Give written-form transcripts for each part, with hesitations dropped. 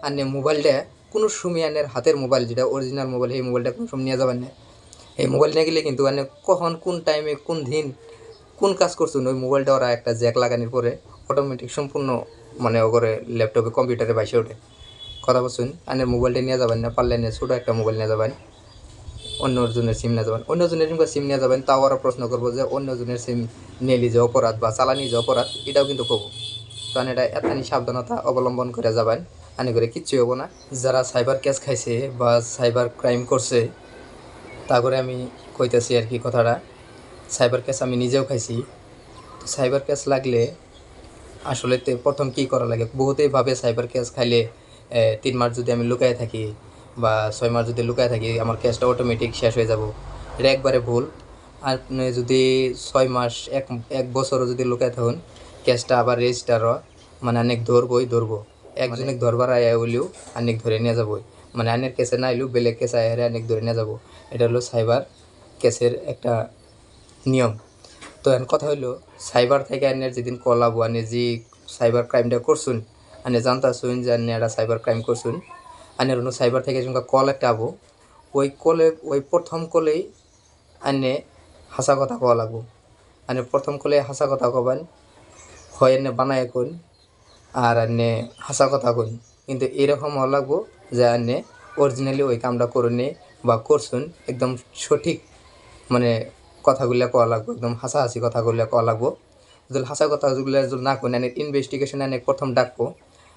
আনে মোবাইলটা কোনো সময় আনের হাতের মোবাইল যেটা অরিজিনাল মোবাইল এই মোবাইলটা কোনো সময় নিয়ে যাবেন না। এই মোবাইল নিয়ে গেলে কিন্তু আনে কখন কোন টাইমে কোন দিন কোন কাজ করছেন ওই মোবাইলটা ওরা একটা জ্যাক লাগানোর পরে অটোমেটিক সম্পূর্ণ মানে ওগরে ল্যাপটপে কম্পিউটারে বাইসে ওঠে। কথা বলছেন আনের মোবাইলটা নিয়ে যাবেন না, পারলে নিয়ে ছোটো একটা মোবাইল নিয়ে যাবেন, অন্যজনের সিম নিয়ে যাবেন। অন্যজনের সিম নিয়ে যাবেন, তাও ওরা প্রশ্ন করবো যে অন্যজনের সিম নিয়ে যে অপরাধ বা চালানি যে অপরাধ, এটাও কিন্তু কব। কারণ এটা এতখানি সাবধানতা অবলম্বন করে যাবেন, আনি করে কিচ্ছু হবো না। যারা সাইবার ক্যাশ খাইছে বা সাইবার ক্রাইম করছে তা করে আমি কইতেছি আর কি কথাটা। সাইবার ক্যাশ আমি নিজেও খাইছি। তো সাইবার ক্যাশ লাগলে আসলে প্রথম কী করা লাগে, বহুতেই ভাবে সাইবার ক্যাশ খাইলে 3 মাস যদি আমি লুকায় থাকি বা 6 মাস যদি লুকায় থাকি আমার ক্যাশটা অটোমেটিক শেষ হয়ে যাব। এটা একবারে ভুল। আর আপনি যদি 6 মাস এক বছরও যদি লুকায় থাকুন ক্যাশটা আবার রেজিস্টার মানে অনেক ধরবো একজনে ধরবার আয়া হইলেও অনেক ধরে নিয়ে যাবো, মানে অনেক কেসে না এলেও বেলেগ কেসে আয়া অনেক ধরে নিয়ে যাবো। এটা হলো সাইবার কেসের একটা নিয়ম। তো এখন কথা হইলো সাইবার থেকে আনের যেদিন কল আবো আনে যে সাইবার ক্রাইমটা করছুন, আনে জানতাছুন যে আনে একটা সাইবার ক্রাইম করছুন, আনের অন্য সাইবার থেকে যেমন কল একটা আবো, ওই কলে ওই প্রথম কলেই আনে হাসা কথা কওয়া লাগবো। আনে প্রথম কলে হাসা কথা কবেন, হয় এনে বানায় কোন আর আনে হাসা কথা কোন, কিন্তু এরকম হওয়া লাগবো যে আনে অরিজিনালি ওই কামটা করুন বা করছুন একদম সঠিক মানে কথাগুলো কওয়া লাগবো, একদম হাসাহাসি কথাগুলো কওয়া লাগবো। যদি হাসা কথাগুলো যদি না করেন অনেক ইনভেস্টিগেশনে অনেক প্রথম ডাকবো,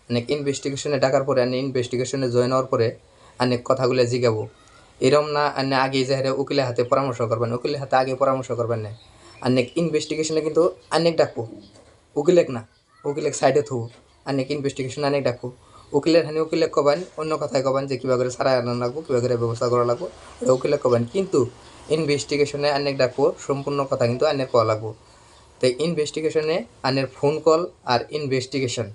অনেক ইনভেস্টিগেশনে ডাকার পরে অনেক ইনভেস্টিগেশনে জয়েন হওয়ার পরে অনেক কথাগুলো জিগাবো। এরম না আনে আগে যাই উকিলের হাতে পরামর্শ করবেন, উকিলের হাতে আগে পরামর্শ করবেন না। অনেক ইনভেস্টিগেশনে কিন্তু অনেক ডাকবো, উকিলেক না, উকিলেক সাইডে থবো, অনেক ইনভেস্টিগেশন অনেক ডাকবো। উকিলের হানি উকিলেক কবেন, অন্য কথায় কবেন যে কীভাবে করে সারাই আনানো লাগবো, কীভাবে করে ব্যবস্থা করা লাগবো, ওটা উকিলেক কবেন। কিন্তু ইনভেস্টিগেশনে অনেক ডাকবো, সম্পূর্ণ কথা কিন্তু অনেক কওয়া লাগবো। তাই ইনভেস্টিগেশনে আনের ফোন কল আর ইনভেস্টিগেশন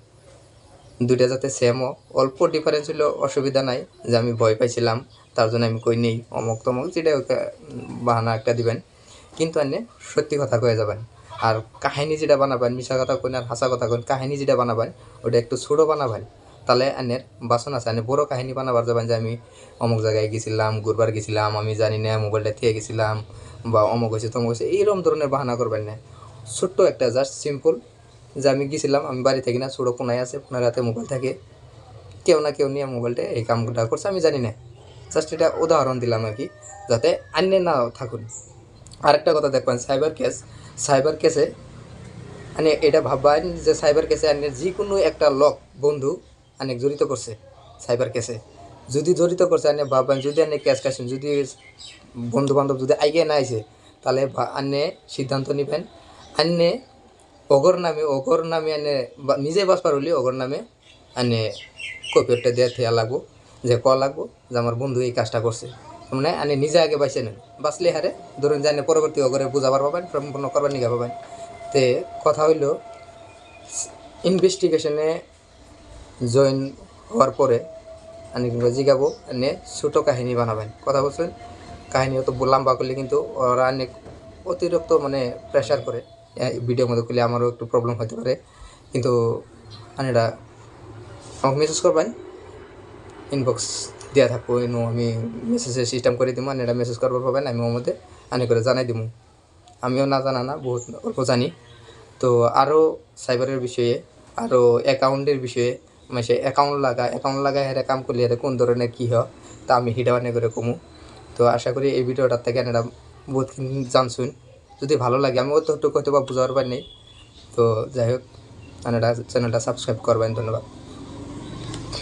দুইটা যাতে সেম ও, অল্প ডিফারেন্স হলেও অসুবিধা নাই যে আমি ভয় পাইছিলাম তার জন্য আমি কই নেই অমক তমক, যেটা বাহানা একটা দিবেন, কিন্তু আনে সত্যি কথা কয়ে যাবেন। আর কাহিনী যেটা বানাবেন, মিশা কথা কইন আর হাসা কথা কইন, কাহিনী যেটা বানাবেন ওটা একটু ছোটো বানাবেন, তাহলে আনের বাসন আছে। আনে বড়ো কাহিনী বানাবার যাবেন যে আমি অমুক জায়গায় গেছিলাম, ঘুরবার গেছিলাম, আমি জানি না মোবাইলটা থেকে গেছিলাম বা অমুক হয়েছে তমুক হয়েছে, এইরকম ধরনের বাহানা করবেন না। ছোট্ট একটা জাস্ট সিম্পল যে আমি গেছিলাম, আমি বাড়ি থাকি না, ছোটো কোনায় আছে, কোনার হাতে মোবাইল থাকে, কেউ না কেউ নিয়ে মোবাইলটা এই কামটা করছে আমি জানি না, জাস্ট এটা উদাহরণ দিলাম আর কি, যাতে আন্য না থাকুন। আরেকটা কথা দেখবেন সাইবার কেসে মানে এটা ভাববেন যে সাইবার কেসে আনের যে কোনো একটা লোক বন্ধু অনেক জড়িত করছে সাইবার কেসে, যদি জড়িত করছে আনে ভাববেন যদি আনে ক্যাশ খাইছেন, যদি বন্ধু বান্ধব যদি আইগে না আইছে তাহলে আনে সিদ্ধান্ত নেবেন আনে অগর নামে আনে নিজে বাঁচবার হলে অগর নামে আনে কপিটা দিয়ে থেয়া লাগবো, যে ক লাগবো যে আমার বন্ধু এই কাজটা করছে, মানে আনে নিজে আগে বাইসে নেন, বাঁচলে হারে ধরুন যে আনে পরবর্তী অগরে বুঝাবার পাবেন, সম্পূর্ণ করবার নিগা পাবেন। তে কথা হইল ইনভেস্টিগেশনে জয়েন হওয়ার পরে আনি জিগাবো এনে ছোটো কাহিনী বানাবেন, কথা বলছেন। কাহিনী অত লম্বা করলে কিন্তু ওরা অনেক অতিরিক্ত মানে প্রেশার করে, ভিডিওর মধ্যে করলে আমারও একটু প্রবলেম হতে পারে, কিন্তু এটা আমাকে মেসেজ করবেন, ইনবক্স দেওয়া থাকবো, আমি মেসেজের সিস্টেম করে দিব, এটা মেসেজ করবার পাবেন, আমি ওর মধ্যে আনি করে জানাই দিব। আমিও না জানা না বহুত অল্প জানি। তো আরও সাইবারের বিষয়ে আরও অ্যাকাউন্টের বিষয়ে মানে সে অ্যাকাউন্ট লাগায় হেরে কাম করলে হেরে কোন ধরনের কী হয় তা আমি হিডা বানিয়ে করে কমু। তো আশা করি এই ভিডিওটার থেকে এরা বহুত জানছুন, যদি ভালো লাগে আমি অতটুকু হয়তো বা বুঝাবার পারি নেই। তো যাই হোক চ্যানেলটা সাবস্ক্রাইব করবেন, ধন্যবাদ।